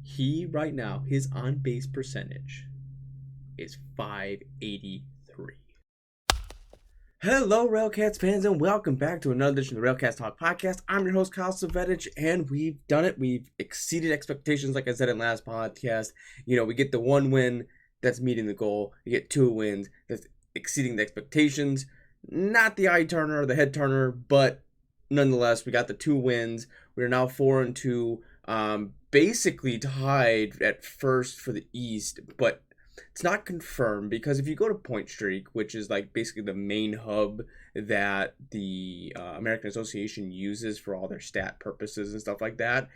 He right now, his on base percentage is 583. Hello, Railcats fans, and welcome back to another edition of the Railcats Talk Podcast. I'm your host, Kyle Savetic, and we've done it. We've exceeded expectations, like I said in last podcast. We get the one win that's meeting the goal. You get two wins that's exceeding the expectations. Not the eye turner or the head turner, but nonetheless, we got the two wins. We're now 4-2, basically tied at first for the East, but it's not confirmed because if you go to Point Streak, which is like basically the main hub that the American Association uses for all their stat purposes and stuff like that,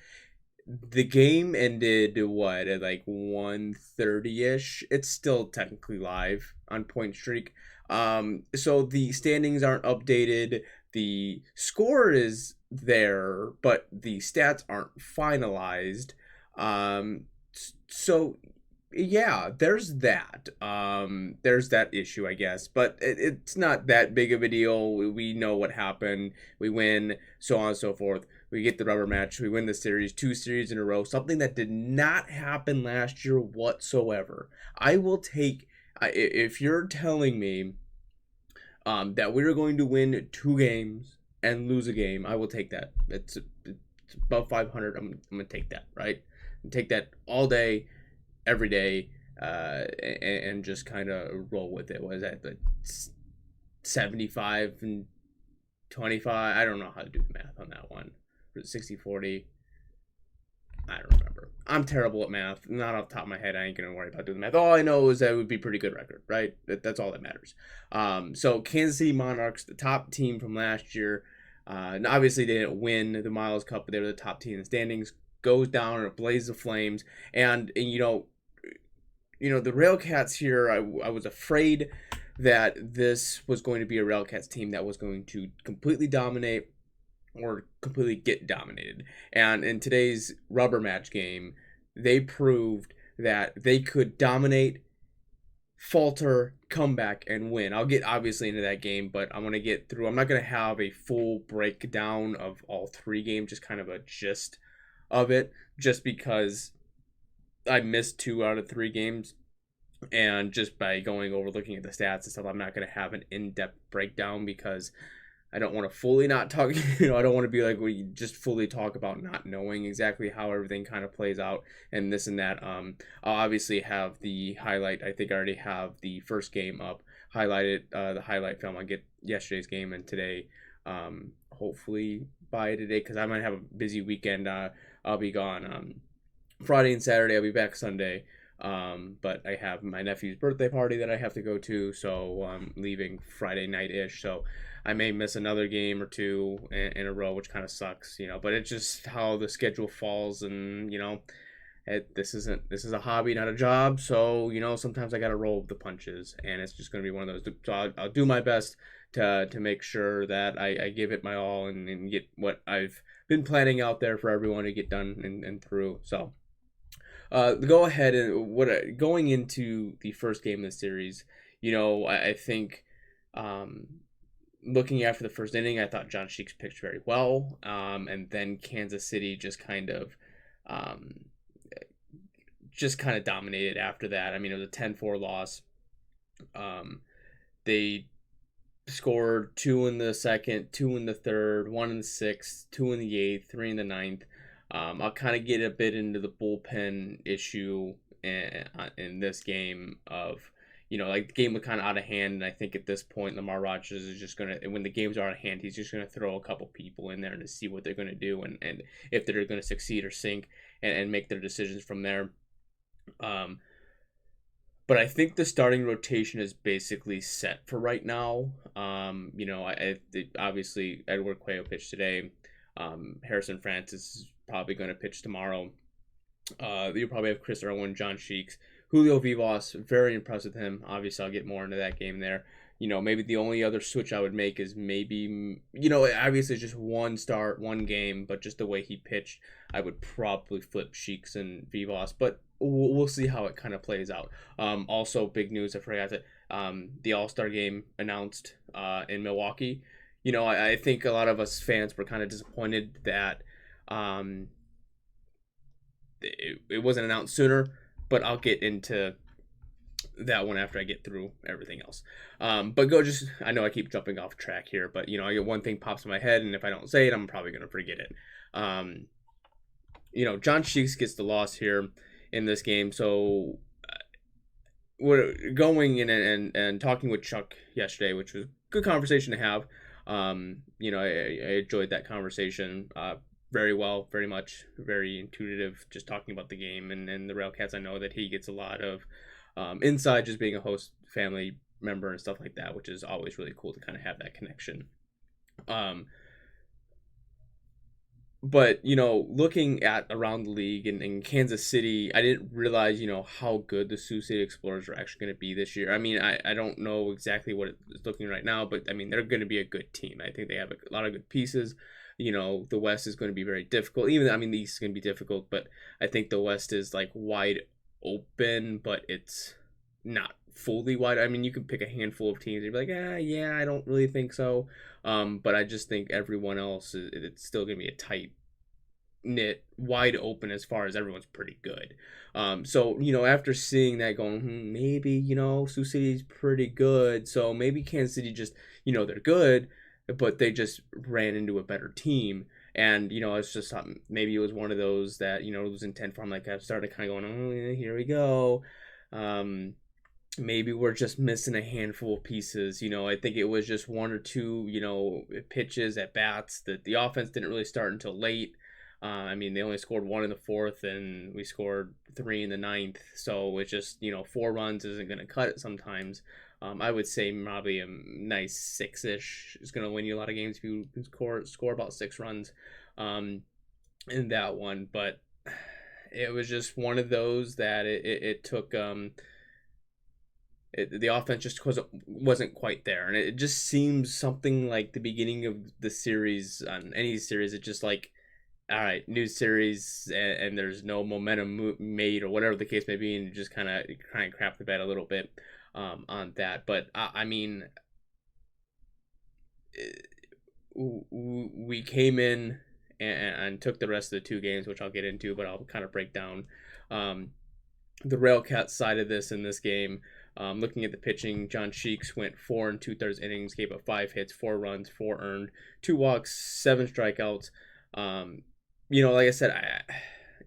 the game ended at like 1:30ish. It's still technically live on Point Streak. So the standings aren't updated. The score is there, but the stats aren't finalized. So yeah, there's that. There's that issue, I guess, but it's not that big of a deal. We know what happened. We win, so on and so forth. We get the rubber match. We win the series, two series in a row, something that did not happen last year whatsoever. I will take, if you're telling me that we're going to win two games and lose a game, I will take that. It's above 500. I'm going to take that, right? Take that all day, every day, and just kind of roll with it. What is that, like 75 and 25? I don't know how to do the math on that one. 60-40. I don't remember. I'm terrible at math. Not off the top of my head. I ain't gonna worry about doing the math. All I know is that it would be a pretty good record, right? That's all that matters. So Kansas City Monarchs, the top team from last year, obviously they didn't win the Miles Cup, but they were the top team in the standings. Goes down in a blaze of flames, and the Railcats here. I was afraid that this was going to be a Railcats team that was going to completely dominate or completely get dominated. And in today's rubber match game, they proved that they could dominate, falter, come back, and win. I'll get obviously into that game, but I'm going to get through. I'm not going to have a full breakdown of all three games, just kind of a gist of it, just because I missed 2 out of 3 games. And just by going over looking at the stats and stuff, I'm not going to have an in-depth breakdown because I don't want to fully not talk, I don't want to be like we just fully talk about not knowing exactly how everything kind of plays out and this and that. I'll obviously have the highlight. I think I already have the first game up, highlighted, the highlight film. I'll get yesterday's game and today, hopefully by today, because I might have a busy weekend. I'll be gone Friday and Saturday. I'll be back Sunday. But I have my nephew's birthday party that I have to go to, so I'm leaving Friday night-ish, so I may miss another game or two in a row, which kind of sucks, but it's just how the schedule falls, and, this is a hobby, not a job, so, sometimes I gotta roll with the punches, and it's just gonna be one of those, so I'll do my best to make sure that I give it my all and get what I've been planning out there for everyone to get done and through, so. Go ahead and going into the first game of the series, I think looking after the first inning, I thought John Sheeks pitched very well, and then Kansas City just kind of dominated after that. I mean, it was a 10-4 loss. They scored 2 in the second, 2 in the third, 1 in the sixth, 2 in the eighth, 3 in the ninth. I'll kind of get a bit into the bullpen issue in this game of, like the game was kind of out of hand. And I think at this point, Lamar Rogers is just going to, when the game's out of hand, he's just going to throw a couple people in there to see what they're going to do and if they're going to succeed or sink and make their decisions from there. But I think the starting rotation is basically set for right now. Obviously Edward Cuello pitched today. Harrison Francis is probably going to pitch tomorrow. You'll probably have Chris Irwin, John Sheeks, Julio Vivas. Very impressed with him. Obviously, I'll get more into that game there. Maybe the only other switch I would make is maybe, obviously just one start, one game, but just the way he pitched, I would probably flip Sheeks and Vivas, but we'll see how it kind of plays out. Also, big news, I forgot that the All-Star game announced in Milwaukee. I think a lot of us fans were kind of disappointed that it wasn't announced sooner, but I'll get into that one after I get through everything else. But I know I keep jumping off track here, but I get one thing pops in my head, and if I don't say it, I'm probably gonna forget it. John Cheeks gets the loss here in this game, so we're going in and talking with Chuck yesterday, which was a good conversation to have. I enjoyed that conversation very well, very much, very intuitive, just talking about the game and the Railcats. I know that he gets a lot of inside just being a host family member and stuff like that, which is always really cool to kind of have that connection. But looking at around the league in Kansas City, I didn't realize how good the Sioux City Explorers are actually going to be this year. I mean, I don't know exactly what it's looking right now, but I mean they're going to be a good team. I think they have a lot of good pieces. The West is going to be very difficult. The East is going to be difficult, but I think the West is like wide open, but it's not fully wide. I mean, you can pick a handful of teams and be like, yeah, I don't really think so. But I just think everyone else, it's still going to be a tight knit, wide open as far as everyone's pretty good. So after seeing that, going, maybe Sioux City's pretty good. So maybe Kansas City just they're good, but they just ran into a better team. And it's just something. Maybe it was one of those that it was in 10 form. Like I started kind of going, oh yeah, here we go. Maybe we're just missing a handful of pieces. I think it was just one or two, pitches at bats that the offense didn't really start until late. They only scored 1 in the 4th, and we scored 3 in the 9th. So it's just 4 runs isn't going to cut it sometimes. I would say probably a nice 6-ish is going to win you a lot of games if you score about 6 runs in that one. But it was just one of those that it took. The offense just wasn't quite there, and it just seems something like the beginning of the series on any series. It's just like, all right, new series, and there's no momentum made or whatever the case may be, and you just kind of crap the bed a little bit on that. But we came in and took the rest of the 2 games, which I'll get into, but I'll kind of break down the Railcats side of this in this game. Looking at the pitching, John Cheeks went 4 2/3 innings, gave up 5 hits, 4 runs, 4 earned, 2 walks, 7 strikeouts. Like I said,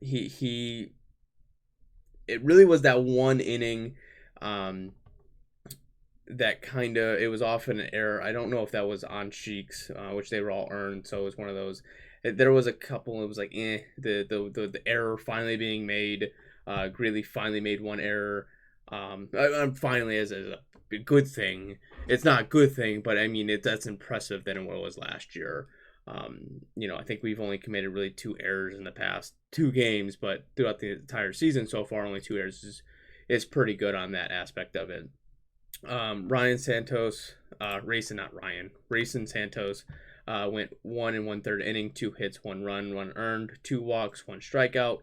it really was that one inning that it was often an error. I don't know if that was on Cheeks, which they were all earned, so it was one of those. There was a couple. It was like the error finally being made. Greeley finally made one error. Finally as a good thing. It's not a good thing, but that's impressive than what it was last year. I think we've only committed really 2 errors in the past 2 games, but throughout the entire season so far, only 2 errors is pretty good on that aspect of it. Rayson Santos went 1 1/3 inning, 2 hits, 1 run, 1 earned, 2 walks, 1 strikeout.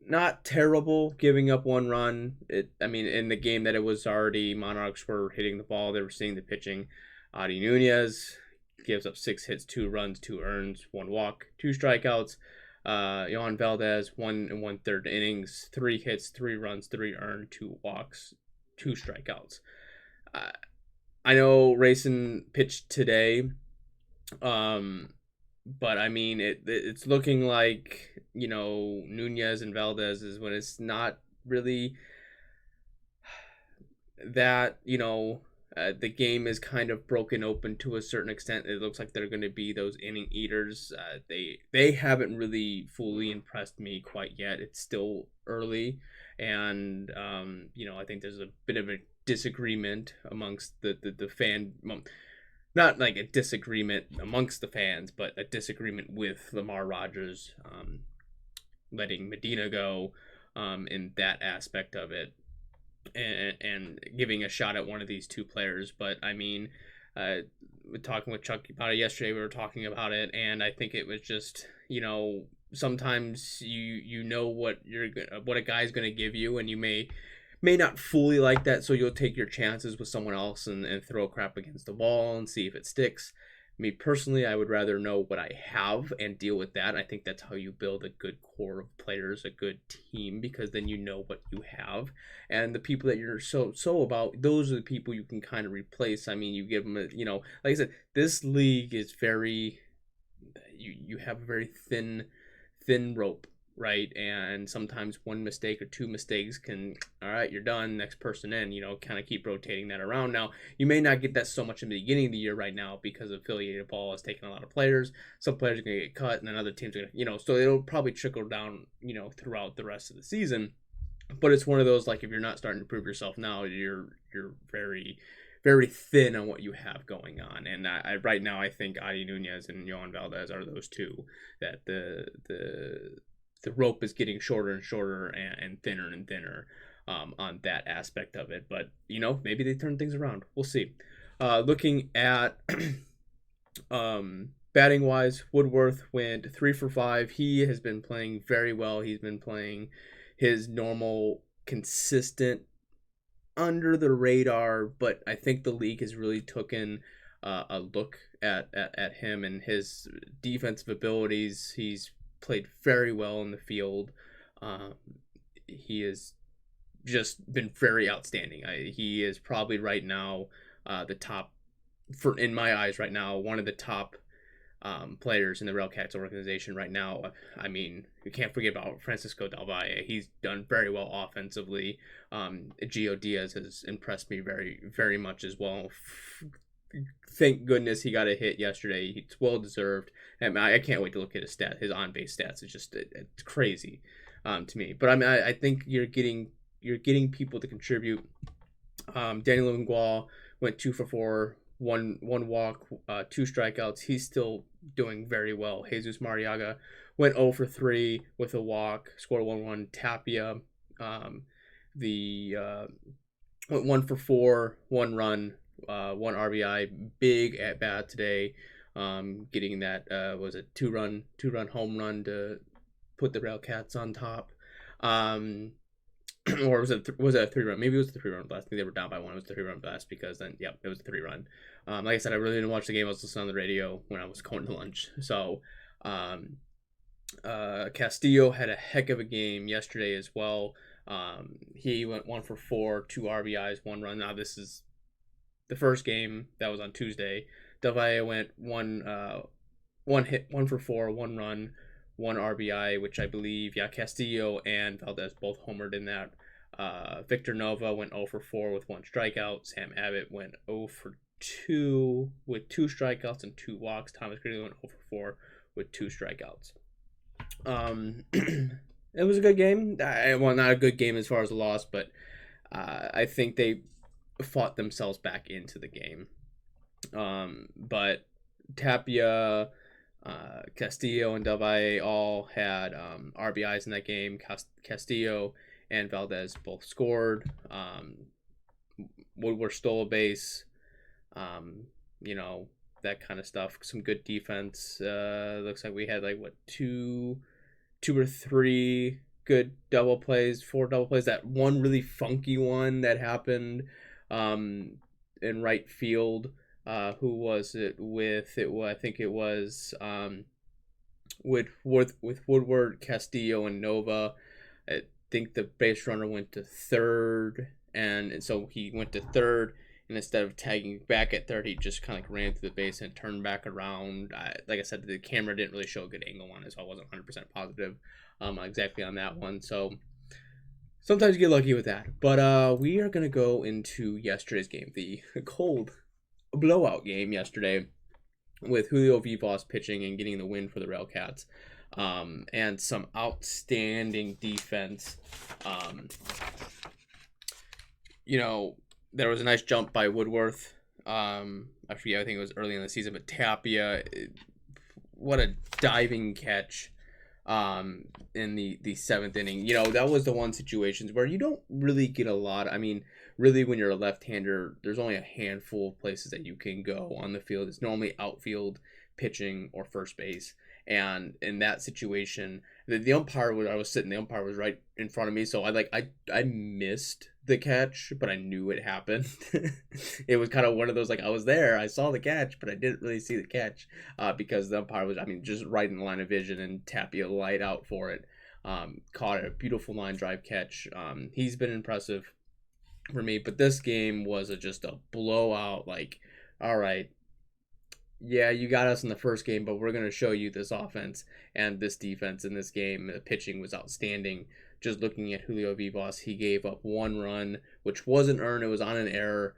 Not terrible, giving up 1 run. In the game that it was already, Monarchs were hitting the ball. They were seeing the pitching. Adi Nunez gives up 6 hits, 2 runs, 2 earns, 1 walk, 2 strikeouts. Yohan Valdez, 1 1/3 innings, 3 hits, 3 runs, 3 earned, 2 walks, 2 strikeouts. I know Rayson pitched today, but it's looking like Nunez and Valdez is when it's not really that the game is kind of broken open to a certain extent. It looks like they're going to be those inning eaters. They haven't really fully impressed me quite yet. It's still early, and I think there's a bit of a disagreement amongst the fan. Not like a disagreement amongst the fans, but a disagreement with Lamar Rogers letting Medina go in that aspect of it. And giving a shot at one of these 2 players. But talking with Chuck about it yesterday, we were talking about it, and I think it was just sometimes you know what a guy's going to give you, and you may not fully like that, so you'll take your chances with someone else and throw crap against the wall and see if it sticks. Me personally, I would rather know what I have and deal with that. I think that's how you build a good core of players, a good team, because then you know what you have. And the people that you're so about, those are the people you can kind of replace. I mean, you give them like I said, this league is very, you have a very thin rope, right? And sometimes one mistake or two mistakes can, all right, you're done, next person in, kind of keep rotating that around. Now, you may not get that so much in the beginning of the year right now because affiliated ball is taking a lot of players. Some players are going to get cut, and then other teams are going to, so it'll probably trickle down, throughout the rest of the season. But it's one of those, like, if you're not starting to prove yourself now, you're very, very thin on what you have going on. And I right now, I think Adi Nunez and Yohan Valdez are those two that the rope is getting shorter and shorter and thinner and thinner on that aspect of it. But, maybe they turn things around. We'll see. Looking at batting wise, Woodworth went 3 for 5. He has been playing very well. He's been playing his normal, consistent, under the radar, but I think the league has really taken a look at him and his defensive abilities. He's played very well in the field. He has just been very outstanding. He is probably right now the top, in my eyes right now, one of the top players in the Railcats organization right now. I mean, you can't forget about Francisco Del Valle. He's done very well offensively. Gio Diaz has impressed me very, very much as well. Thank goodness he got a hit yesterday. It's well deserved. And I can't wait to look at his on base stats. It's just it's crazy to me. But I mean, I think you're getting people to contribute. Daniel Nguyen went 2 for 4. One walk, 2 strikeouts. He's still doing very well. Jesus Mariaga went 0 for 3 with a walk, scored 1-1. Tapia, went 1 for 4, 1 run, 1 RBI. Big at bat today, getting that was a two run home run to put the Railcats on top. Or was it a 3-run? Maybe it was the 3-run blast. I think they were down by 1. It was the 3-run blast because then, it was a 3-run. Like I said, I really didn't watch the game. I was listening on the radio when I was going to lunch. So, Castillo had a heck of a game yesterday as well. He went 1 for 4, 2 RBIs, 1 run. Now this is the first game that was on Tuesday. Del Valle went 1 hit, 1 for 4, 1 run, 1 RBI, which I believe, Castillo and Valdez both homered in that. Victor Nova went 0 for 4 with 1 strikeout. Sam Abbott went 0 for 2 with 2 strikeouts and 2 walks. Thomas Gridley went 0 for 4 with 2 strikeouts. It was a good game. Well, not a good game as far as a loss, but I think they fought themselves back into the game. But Tapia, Castillo, and Del Valle all had RBIs in that game. Castillo and Valdez both scored. Woodward stole a base. That kind of stuff. Some good defense. Looks like we had two or three good double plays, 4 double plays. That one really funky one that happened in right field. Who was it with? I think it was with Woodward, Castillo, and Nova. I think the base runner went to third, and so he went to third, and instead of tagging back at third, he just kind of ran through the base and turned back around. Like I said, the camera didn't really show a good angle on it, so I wasn't 100% positive exactly on that one. So sometimes you get lucky with that. But we are going to go into yesterday's game, the cold blowout game yesterday with Julio Vivas pitching and getting the win for the Railcats. And some outstanding defense. There was a nice jump by Woodworth. I forget, I think it was early in the season, but Tapia, what a diving catch in the 7th inning. That was the one situations where you don't really get a lot. I mean, really, when you're a left-hander, there's only a handful of places that you can go on the field. It's normally outfield, pitching, or first base. And in that situation, the umpire was, I was sitting, the umpire was right in front of me, so I missed the catch, but I knew it happened. It was kind of one of those, like, I was there, I saw the catch, but I didn't really see the catch, because the umpire was, I mean, just right in the line of vision, and Tapia light out for it. Caught a beautiful line drive catch. He's been impressive for me, but this game was just a blowout. Like, all right, yeah, you got us in the first game, but we're going to show you this offense and this defense in this game. The pitching was outstanding. Just looking at Julio Vivas, he gave up one run, which wasn't earned. It was on an error,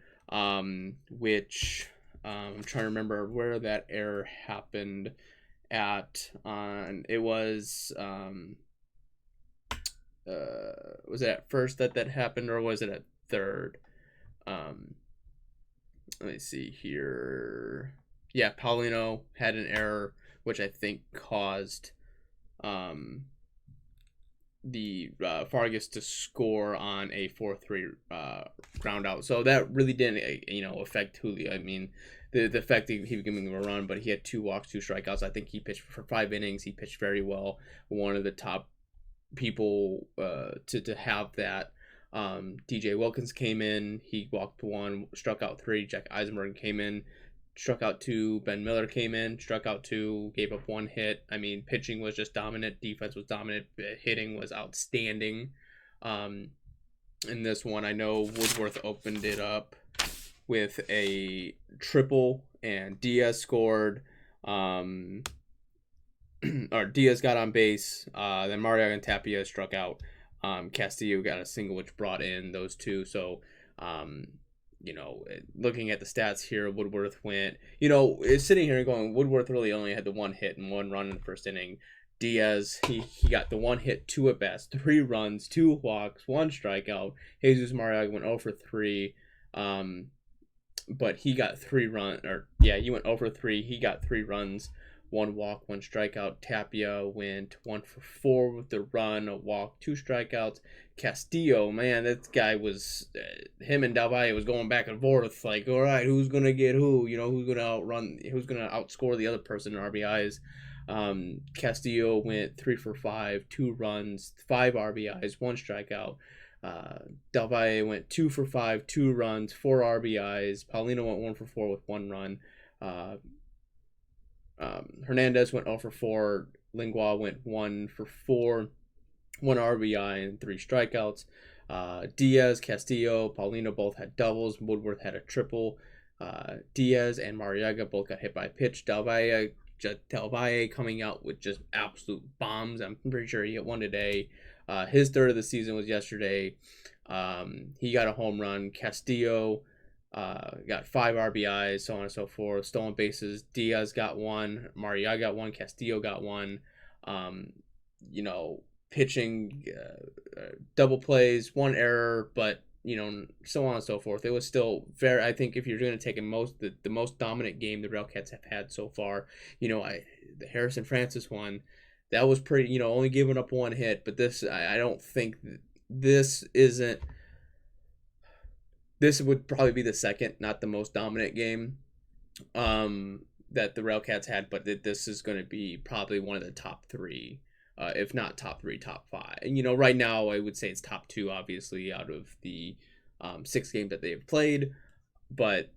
which I'm trying to remember where that error happened at. It was it at first that happened, or was it at third? Let me see here. Yeah, Paulino had an error, which I think caused the Fargus to score on a 4-3 ground out. So that really didn't affect Julio. I mean, the effect he was giving him a run, but he had 2 walks, 2 strikeouts. I think he pitched for 5 innings. He pitched very well. One of the top people to have that. DJ Wilkins came in. He walked 1, struck out 3. Jack Eisenberg came in, struck out 2. Ben Miller came in, struck out 2, gave up 1 hit. I mean, pitching was just dominant. Defense was dominant. Hitting was outstanding. In this one, I know Woodworth opened it up with a triple, and Diaz scored. Or Diaz got on base. Then Mario and Tapia struck out. Castillo got a single, which brought in those 2. So, looking at the stats here, Woodworth went, is sitting here and going, Woodworth really only had the 1 hit and 1 run in the first inning. Diaz, he got the 1 hit, 2 at bats, 3 runs, 2 walks, 1 strikeout. Jesus Mariaga went 0 for 3. But he got 3 runs, he went 0 for 3. He got 3 runs, 1 walk, 1 strikeout. Tapia went 1 for 4 with the run, a walk, 2 strikeouts. Castillo, man, that guy was, him and Del Valle was going back and forth. Like, all right, who's gonna get who? Who's gonna outscore the other person in RBIs? Castillo went 3 for 5, 2 runs, 5 RBIs, 1 strikeout. Del Valle went 2 for 5, 2 runs, 4 RBIs. Paulino went 1 for 4 with 1 run. Hernandez went 0 for 4. Lingua went 1 for 4, 1 RBI and 3 strikeouts. Diaz, Castillo, Paulino both had doubles. Woodworth had a triple. Diaz and Mariaga both got hit by a pitch. Del Valle coming out with just absolute bombs. I'm pretty sure he hit 1 today. His third of the season was yesterday. He got a home run. Castillo got 5 RBIs, so on and so forth. Stolen bases. Diaz got 1. Mariaga got 1. Castillo got 1. Pitching, double plays, 1 error, but so on and so forth. It was still very. I think if you're going to take the most dominant game the Railcats have had so far, the Harrison Francis one, that was pretty. Only giving up 1 hit, but this, I don't think this isn't. This would probably be the second, not the most dominant game that the Railcats had, but this is going to be probably one of the top 3, if not top 3, top 5. And, right now I would say it's top 2, obviously, out of the 6 games that they've played, but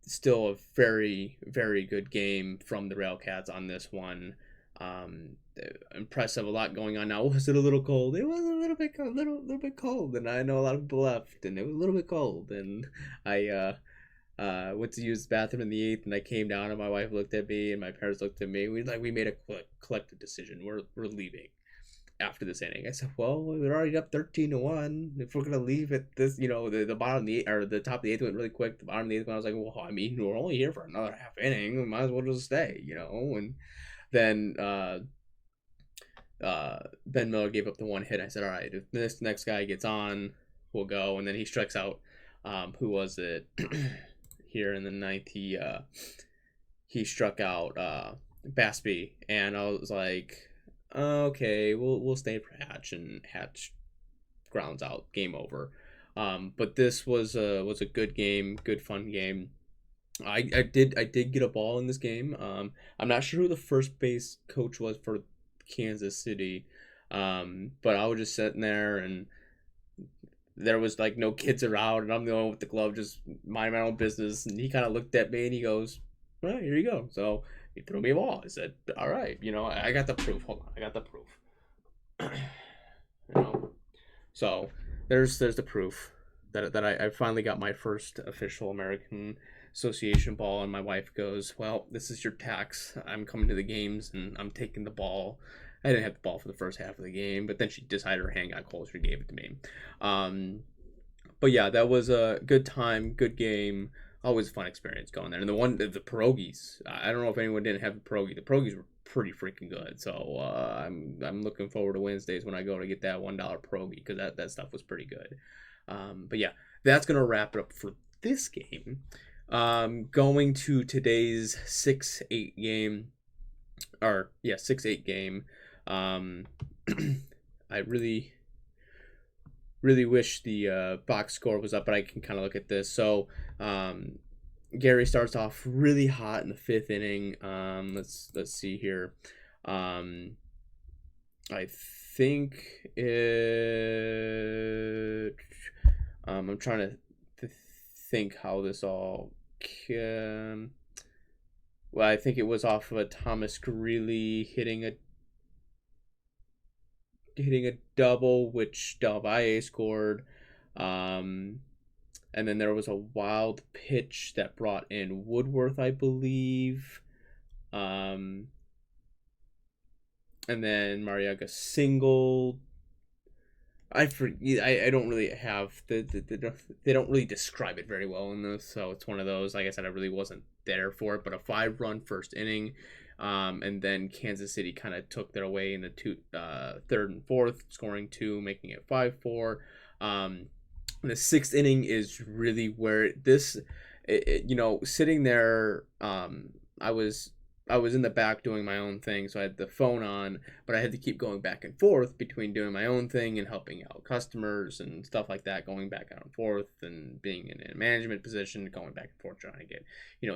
still a very, very good game from the Railcats on this one. Impressive, a lot going on now. Was it a little cold? It was a little bit cold, and I know a lot of people left, and it was a little bit cold, and I went to use the bathroom in the 8th, and I came down, and my wife looked at me, and my parents looked at me. We made a collective decision. We're leaving after this inning. I said, well, we're already up 13-1. If we're gonna leave at this, the bottom of the 8th, or the top of the 8th went really quick. The bottom of the 8th, I was like, well, I mean, we're only here for another half inning. We might as well just stay, and then Ben Miller gave up the 1 hit. I said, all right, if this next guy gets on, we'll go. And then he strikes out. Who was it? Here in the 9th, he struck out Basby, and I was like, okay, we'll stay for Hatch, and Hatch grounds out. Game over. But this was a good game, good fun game. I did get a ball in this game. I'm not sure who the first base coach was for Kansas City. But I was just sitting there, and there was like no kids around, and I'm the only one with the glove, just mind my own business. And he kind of looked at me and he goes, "Well, here you go." So he threw me a ball. I said, "All right, I got the proof. Hold on, I got the proof." you know, so there's the proof that I finally got my first official American Association ball, and my wife goes, "Well, this is your tax. I'm coming to the games, and I'm taking the ball." I didn't have the ball for the first half of the game, but then she decided her hand got cold, so she gave it to me. Um, but yeah, that was a good time, good game. Always a fun experience going there. And the pierogies. I don't know if anyone didn't have the pierogi. The pierogies were pretty freaking good. So I'm looking forward to Wednesdays when I go to get that $1 pierogi, because that stuff was pretty good. But yeah, that's gonna wrap it up for this game. Going to today's 6-8 game, or yeah, 6-8 game. I really wish the box score was up, but I can kind of look at this. So Gary starts off really hot in the 5th inning. Let's see here. I think it. I'm trying to think how this all. Well, I think it was off of a Thomas Greeley hitting a double, which Delvalle scored. And then there was a wild pitch that brought in Woodworth, I believe. And then Mariaga singled. I don't really have they don't really describe it very well in this, so it's one of those. Like I said, I really wasn't there for it, but a 5-run first inning. And then Kansas City kind of took their way in the 3rd and 4th, scoring 2, making it 5-4. The 6th inning is really where sitting there. I was in the back doing my own thing, so I had the phone on, but I had to keep going back and forth between doing my own thing and helping out customers and stuff like that, going back and forth and being in a management position, going back and forth, trying to get,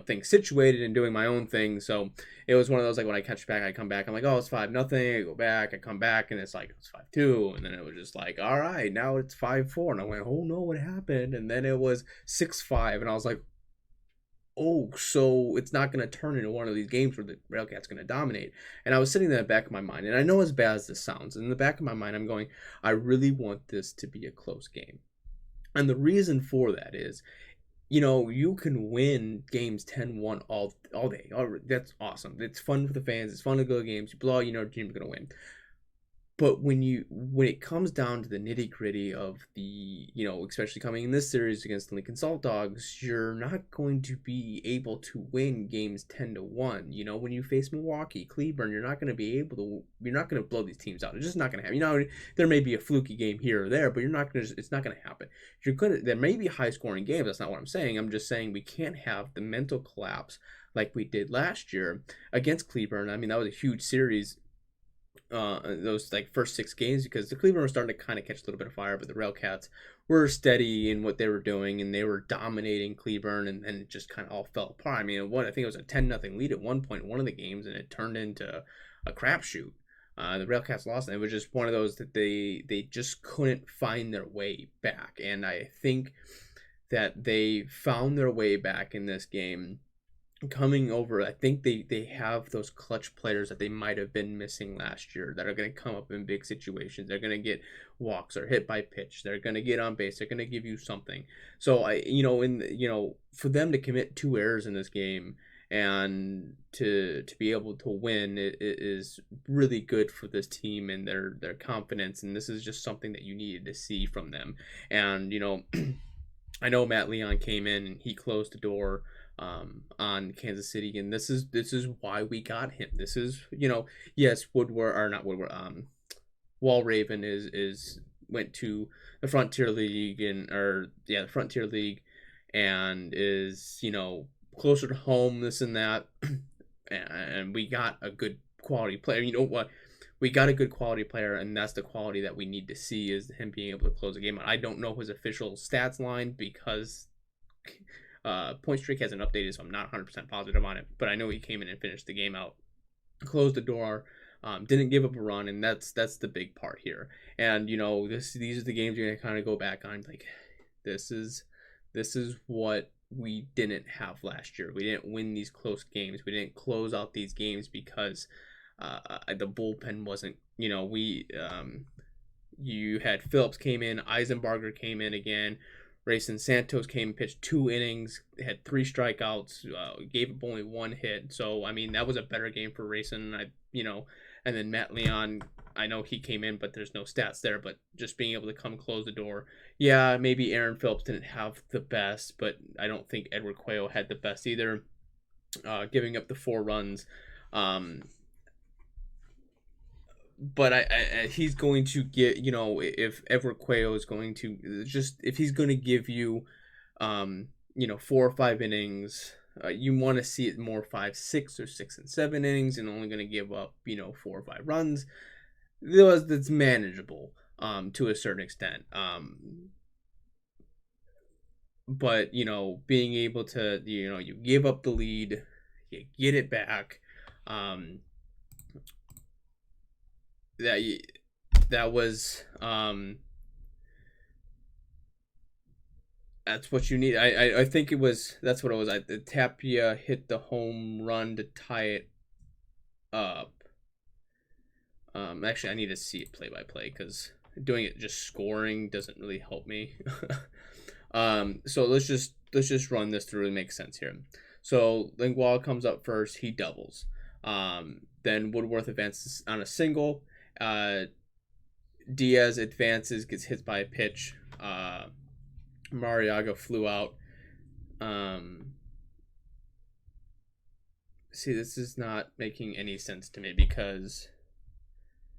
things situated and doing my own thing. So it was one of those, like, when I catch back, I come back, I'm like, oh, it's 5-0. I go back, I come back, and it's like, it's 5-2. And then it was just like, all right, now it's 5-4. And I went, oh no, what happened? And then it was 6-5. And I was like, oh, so it's not going to turn into one of these games where the Railcats going to dominate. And I was sitting there in the back of my mind, and I know as bad as this sounds, in the back of my mind, I'm going, I really want this to be a close game. And the reason for that is, you can win games 10-1 all day. That's awesome. It's fun for the fans. It's fun to go to games. You blow out, your team's going to win. But when it comes down to the nitty gritty of the, especially coming in this series against the Lincoln Saltdogs, you're not going to be able to win games 10-1. When you face Milwaukee, Cleburne, you're not going to blow these teams out. It's just not going to happen. There may be a fluky game here or there, but it's not going to happen. There may be high scoring games. That's not what I'm saying. I'm just saying we can't have the mental collapse like we did last year against Cleburne. I mean, that was a huge series. Those like first 6 games, because the Cleveland were starting to kind of catch a little bit of fire, but the Railcats were steady in what they were doing, and they were dominating Cleburne, and it just kind of all fell apart. I mean, I think it was a 10-0 lead at one point in one of the games, and it turned into a crapshoot. The Railcats lost, and it was just one of those that they just couldn't find their way back, and I think that they found their way back in this game. Coming over, I think they have those clutch players that they might have been missing last year that are going to come up in big situations. They're going to get walks or hit by pitch. They're going to get on base. They're going to give you something. So for them to commit 2 errors in this game and to be able to win, it is really good for this team and their confidence. And this is just something that you needed to see from them. And I know Matt Leon came in and he closed the door on Kansas City, and this is why we got him. This is, yes, Walraven is went to the Frontier League the Frontier League, and is, closer to home, this and that. And we got a good quality player. You know what? We got a good quality player, and that's the quality that we need to see, is him being able to close a game out. I don't know his official stats line, because Point Streak hasn't updated, so I'm not 100% positive on it. But I know he came in and finished the game out, closed the door Didn't give up a run, and that's the big part here. And these are the games you're gonna kind of go back on, like, this is what we didn't have last year. We didn't win these close games. We didn't close out these games because the bullpen wasn't. You had Phillips came in, Eisenbarger came in again. Rayson Santos came and pitched 2 innings, had 3 strikeouts, gave up only 1 hit. So I mean that was a better game for Rayson. And then Matt Leon, I know he came in, but there's no stats there. But just being able to come close the door, yeah, maybe Aaron Phillips didn't have the best, but I don't think Edward Cuello had the best either. Giving up the 4 runs. But he's going to get, if Edward Cuello is going to if he's going to give you 4 or 5 innings, you want to see it more 5, 6, or 6 and 7 innings, and only going to give up 4 or 5 runs. That's manageable to a certain extent. But being able to you give up the lead, you get it back. That was that's what you need. I think that's what it was. Tapia hit the home run to tie it up. Actually, I need to see it play by play because doing it just scoring doesn't really help me. So let's just run this through and make sense here. So Lingual comes up first. He doubles. Then Woodworth advances on a single. Diaz advances, gets hit by a pitch. Mariaga flew out. See, this is not making any sense to me because...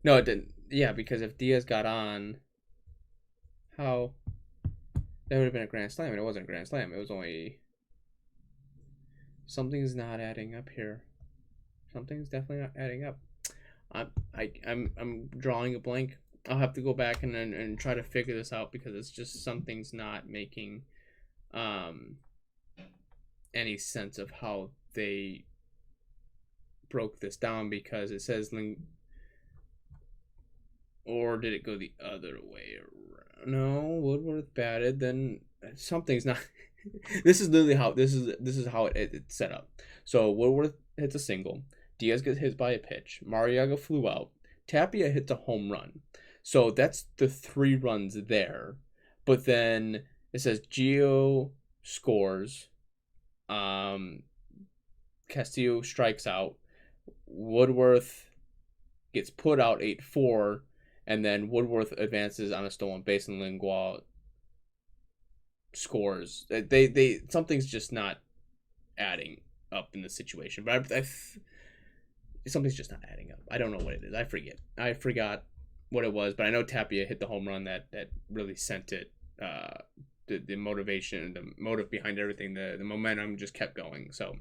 No, it didn't. Yeah, because if Diaz got on, how... That would have been a grand slam, and it wasn't a grand slam. It was only... Something's not adding up here. Something's definitely not adding up. I'm drawing a blank. I'll have to go back and try to figure this out because it's just something's not making any sense of how they broke this down, because it says or did it go the other way around? No, Woodworth batted, then something's not. This is literally how this is how it's set up. So Woodworth hits a single. Diaz gets hit by a pitch. Mariaga flew out. Tapia hits a home run. So that's the 3 runs there. But then it says Gio scores. Castillo strikes out. Woodworth gets put out 8-4. And then Woodworth advances on a stolen base, and Lingual scores. They something's just not adding up in the situation. But something's just not adding up. I don't know what it is. I forgot what it was, but I know Tapia hit the home run that really sent it. The motivation, the motive behind everything, the momentum just kept going. So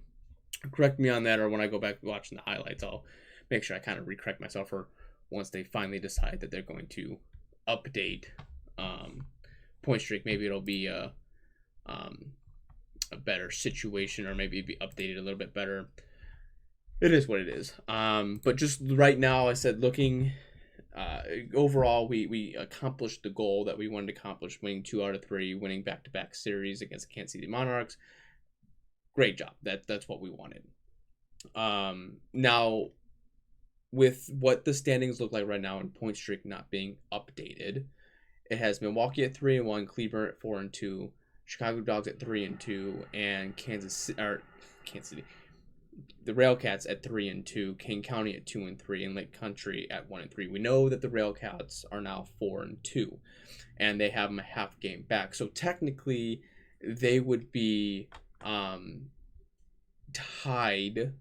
correct me on that, or when I go back watching the highlights, I'll make sure I kind of recorrect myself for once they finally decide that they're going to update point streak. Maybe it'll be a better situation, or maybe be updated a little bit better. It is what it is. But just right now, I said looking overall, we accomplished the goal that we wanted to accomplish, winning 2 out of 3, winning back-to-back series against the Kansas City Monarchs. Great job. That's what we wanted. Now, with what the standings look like right now and point streak not being updated, it has Milwaukee at 3-1, Cleveland at 4-2, Chicago Dogs at 3-2, and Kansas City, the Railcats at 3-2, King County at 2-3, and Lake Country at 1-3. We know that the Railcats are now 4-2, and they have them a half game back. So technically, they would be tied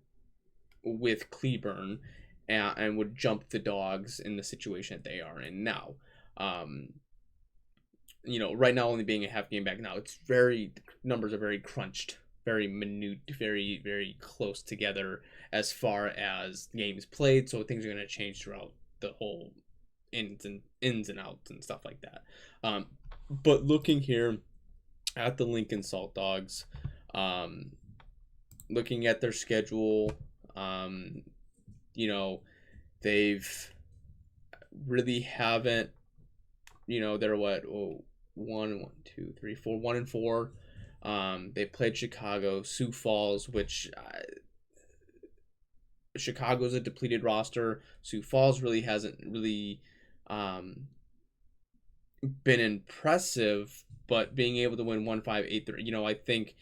with Cleburne and would jump the Dogs in the situation that they are in now. Right now only being a half game back now, numbers are very crunched, very minute, very, very close together as far as games played. So things are going to change throughout the whole ins and outs and stuff like that. But looking here at the Lincoln Saltdogs, looking at their schedule, They've really haven't, they're what, 1 and 4. They played Chicago, Sioux Falls, which Chicago's a depleted roster. Sioux Falls really hasn't really um, been impressive, but being able to win 1-5, 8-3, I think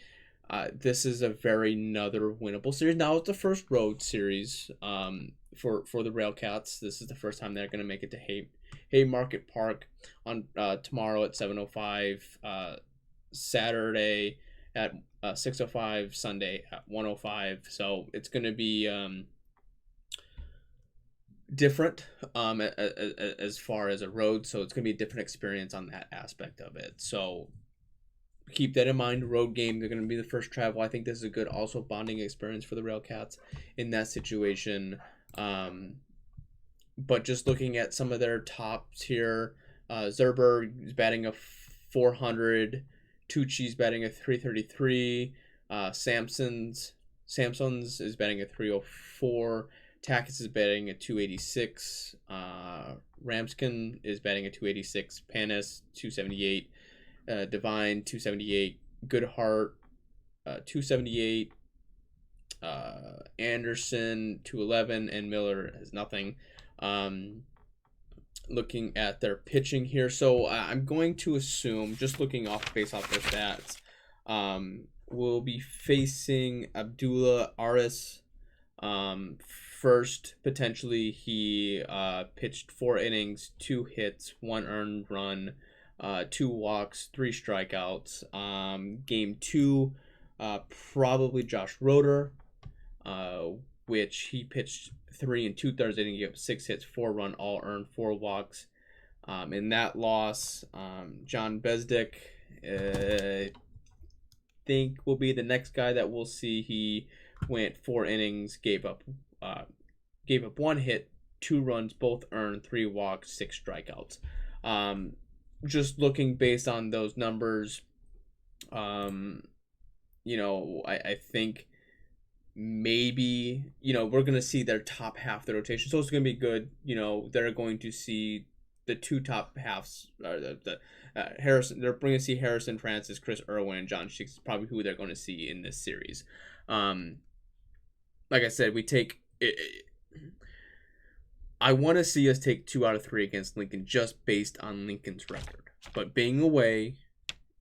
this is a very another winnable series. Now it's the first road series for the Railcats. This is the first time they're going to make it to Haymarket Park on tomorrow at 7:05, Saturday at 6:05, Sunday at 1:05. So it's going to be different as far as a road. So it's going to be a different experience on that aspect of it. So keep that in mind. Road game, they're going to be the first travel. I think this is a good also bonding experience for the Railcats in that situation. But just looking at some of their tops here, Zerber is batting a 400, Tucci's batting a 333, Samson's is batting a 304, Takis is batting a 286, Ramskin is batting a 286, Panis 278, Divine 278, Goodhart 278, Anderson 211, and Miller has nothing. Looking at their pitching here, so I'm going to assume, just looking based off their stats, we'll be facing Abdullah Aris first. Potentially, he pitched 4 innings, 2 hits, 1 earned run, 2 walks, 3 strikeouts. Game 2, probably Josh Roeder, which he pitched 3 2/3 innings, gave up 6 hits, 4 run, all earned, 4 walks. In that loss, John Besdick, think will be the next guy that we'll see. He went 4 innings, gave up 1 hit, 2 runs, both earned, 3 walks, 6 strikeouts. Just looking based on those numbers, I think maybe, we're going to see their top half of the rotation. So it's going to be good. They're going to see the 2 top halves, or the Harrison. They're going to see Harrison Francis, Chris Irwin, and John Sheeks is probably who they're going to see in this series. Like I said, we take it. I want to see us take 2 out of 3 against Lincoln just based on Lincoln's record. But being away,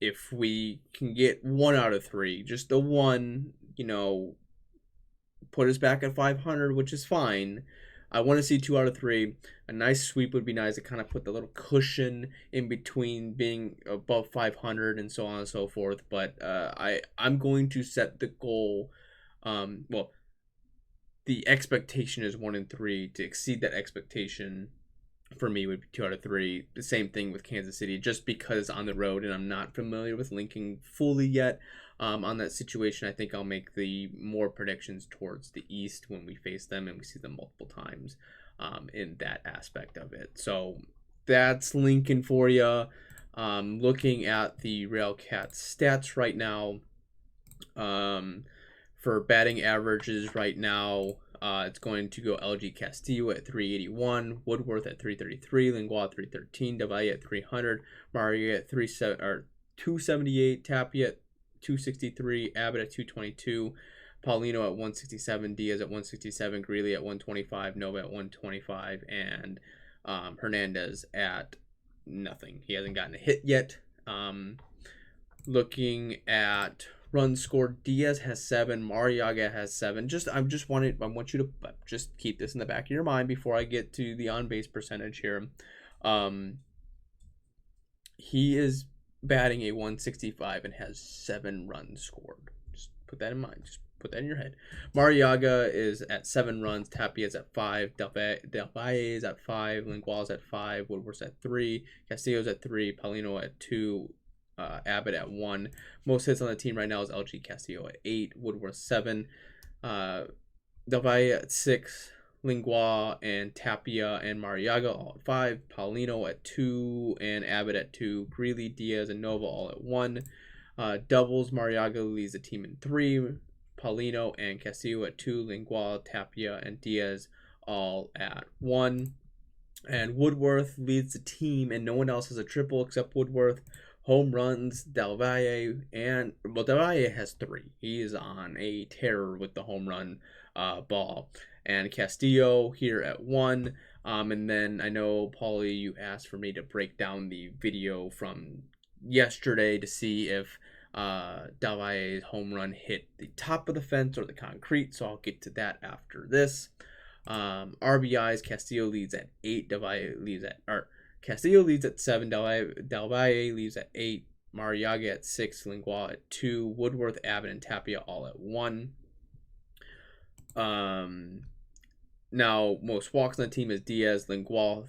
if we can get 1 out of 3, just the 1, put us back at 500, which is fine. I want to see 2 out of 3. A nice sweep would be nice to kind of put the little cushion in between being above 500 and so on and so forth. But I'm going to set the goal. The expectation is 1 and 3. To exceed that expectation for me would be 2 out of 3. The same thing with Kansas City, just because on the road and I'm not familiar with Lincoln fully yet. On that situation, I think I'll make the more predictions towards the East when we face them and we see them multiple times in that aspect of it. So that's Lincoln for you. Looking at the Railcats stats right now, for batting averages right now, it's going to go LG Castillo at 381, Woodworth at 333, Lingual at 313, Davai at 300, Mario at 278, Tapia at 263, Abbott at 222, Paulino at 167, Diaz at 167, Greeley at 125, Nova at 125, and Hernandez at nothing. He hasn't gotten a hit yet. Looking at runs scored, Diaz has 7, Mariaga has 7. I want you to just keep this in the back of your mind before I get to the on-base percentage here. He is batting a 165 and has 7 runs scored. Just put that in mind. Just put that in your head. Mariaga is at 7 runs, Tapia is at 5, Del Valle is at 5, Lingual is at 5, Woodward's at 3, Castillo's at 3, Paulino at 2, Abbott at 1. Most hits on the team right now is LG Castillo at 8, Woodworth 7, Del Valle at 6, Lingual and Tapia and Mariaga all at 5, Paulino at 2, and Abbott at 2, Greeley, Diaz, and Nova all at 1. Doubles, Mariaga leads the team in 3, Paulino and Castillo at 2, Lingual, Tapia, and Diaz all at 1. And Woodworth leads the team, and no one else has a triple except Woodworth. Home runs, Del Valle, Del Valle has 3. He is on a terror with the home run ball. And Castillo here at 1. And then I know, Paulie, you asked for me to break down the video from yesterday to see if Del Valle's home run hit the top of the fence or the concrete, so I'll get to that after this. RBIs, Castillo leads at 8. Castillo leads at 7. Del Valle leads at 8. Mariaga at 6. Lingual at 2. Woodworth, Abbott, and Tapia all at 1. Now, most walks on the team is Diaz, Lingual,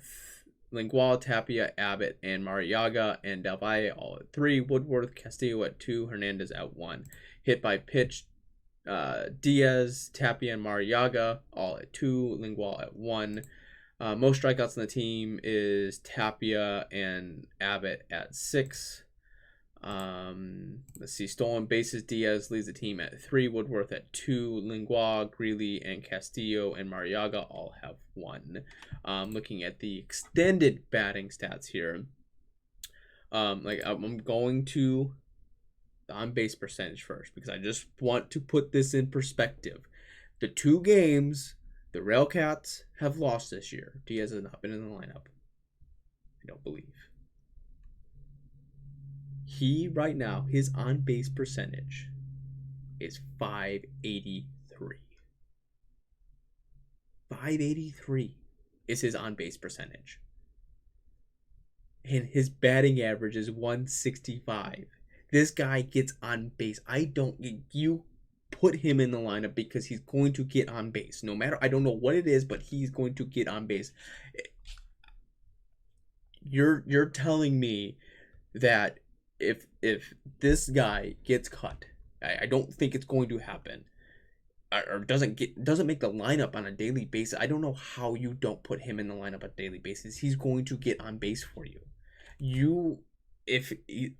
Tapia, Abbott, and Mariaga, and Del Valle all at 3. Woodworth, Castillo at 2. Hernandez at 1. Hit by pitch, Diaz, Tapia, and Mariaga all at 2. Lingual at 1. Most strikeouts on the team is Tapia and Abbott at 6. Let's see. Stolen bases, Diaz leads the team at 3. Woodworth at 2. Lingual, Greeley, and Castillo and Mariaga all have 1. Looking at the extended batting stats here, I'm going to the on-base percentage first, because I just want to put this in perspective. The 2 games the Railcats have lost this year, Diaz has not been in the lineup, I don't believe. He, right now, his on-base percentage is 583. 583 is his on-base percentage. And his batting average is 165. This guy gets on base. You put him in the lineup because he's going to get on base. No matter, I don't know what it is, but he's going to get on base. You're telling me that if this guy gets cut, I don't think it's going to happen, or doesn't make the lineup on a daily basis. I don't know how you don't put him in the lineup on a daily basis. He's going to get on base for you. If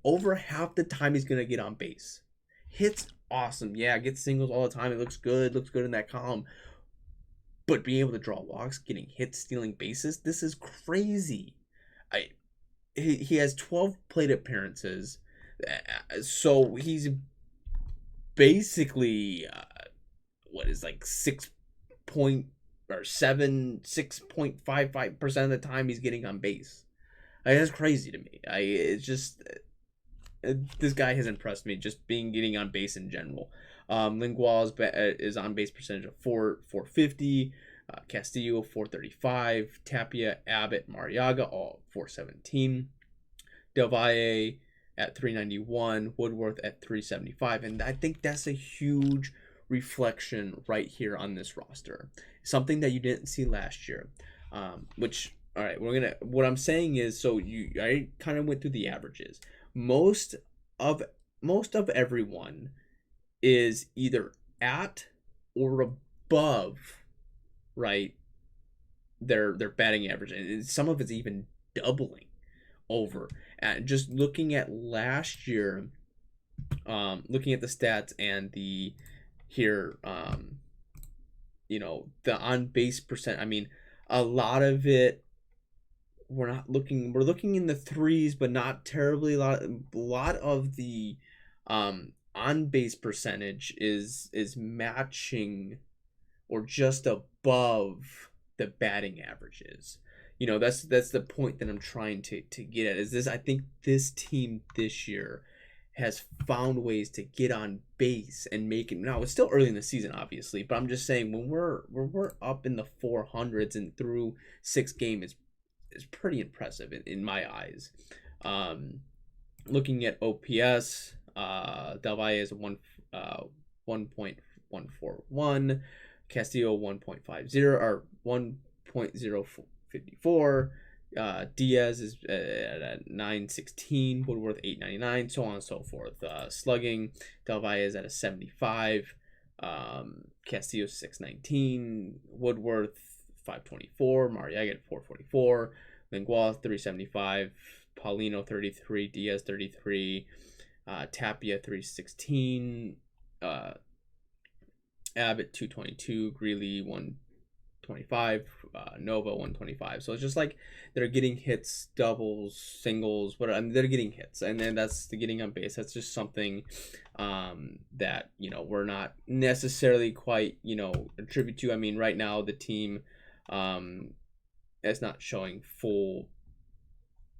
over half the time he's gonna get on base. Hits, awesome, yeah, gets singles all the time. It looks good in that column. But being able to draw walks, getting hits, stealing bases, this is crazy. He has 12 plate appearances, so he's basically 6.55% of the time he's getting on base. That's crazy to me. This guy has impressed me, just getting on base in general. Lingual's is on base percentage of 450. Castillo 435. Tapia, Abbott, Mariaga all 417. Del Valle at 391. Woodworth at 375. And I think that's a huge reflection right here on this roster. Something that you didn't see last year. Which, all right, what I'm saying is, so I kind of went through the averages. Most of everyone is either at or above, right, their batting average, and some of it's even doubling over. And just looking at last year, looking at the stats and the on base percent. I mean, a lot of it, we're looking in the 3s, but not terribly. A lot of the on base percentage is matching or just above the batting averages. That's the point that I'm trying to get at. Is this? I think this team this year has found ways to get on base and make it. Now, it's still early in the season, obviously, but I'm just saying, when we're up in the 400s and through 6 games, is pretty impressive in my eyes. Looking at OPS, Del Valle is 1.141, Castillo 1.50 or 1.054. Diaz is at 916, Woodworth 899, so on and so forth. Slugging, Del Valle is at a 75, Castillo 619, Woodworth 524, Mariaga at 444, Lingual 375, Paulino 33, Diaz 33, Tapia 316, Abbott 222, Greeley 125, Nova 125. So it's just like they're getting hits, doubles, singles, whatever. I mean, they're getting hits, and then that's the getting on base. That's just something that we're not necessarily quite attribute to. I mean, right now the team is not showing full.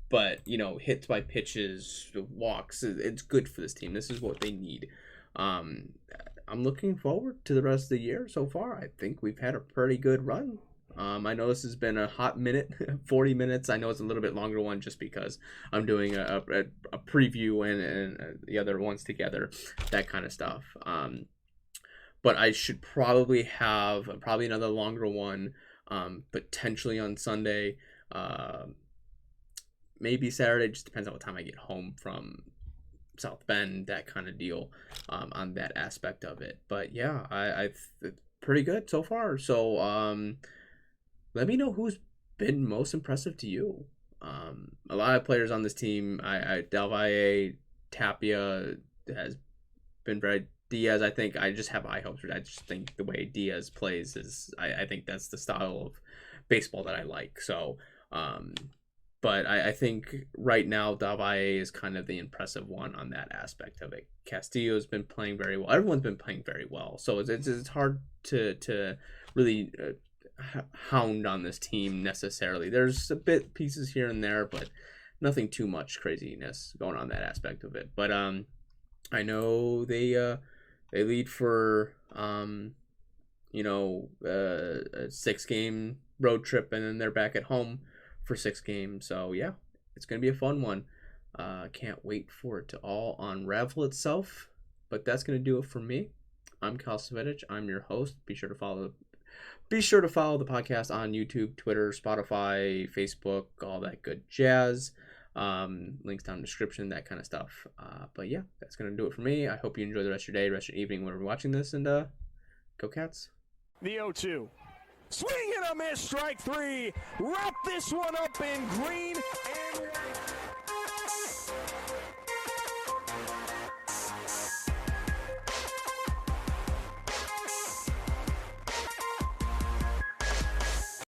But hits by pitches, walks, it's good for this team. This is what they need. I'm looking forward to the rest of the year so far. I think we've had a pretty good run. I know this has been a hot minute, 40 minutes. I know it's a little bit longer one just because I'm doing a preview and the other ones together, that kind of stuff. But I should probably have another longer one, potentially on Sunday. Maybe Saturday, just depends on what time I get home from South Bend, that kind of deal, on that aspect of it. But yeah, it's pretty good so far. So let me know who's been most impressive to you. A lot of players on this team, Del Valle, Tapia has been very. Diaz, I think I just have high hopes. I just think the way Diaz plays is, I think that's the style of baseball that I like. So, but I think right now Del Valle is kind of the impressive one on that aspect of it. Castillo's been playing very well. Everyone's been playing very well. So it's hard to really hound on this team necessarily. There's a bit pieces here and there, but nothing too much craziness going on that aspect of it. But I know they lead for a 6-game road trip, and then they're back at home for 6 games. So yeah, it's gonna be a fun one. Can't wait for it to all unravel itself. But that's gonna do it for me. I'm Kyle Savitich. I'm your host. Be sure to follow the podcast on YouTube, Twitter, Spotify, Facebook, all that good jazz. Links down in the description, that kind of stuff. But yeah, that's gonna do it for me. I hope you enjoy the rest of your day, rest of your evening, whenever you're watching this, and go Cats. The 0-2. Swing and a miss, strike 3. Wrap this one up in green and white.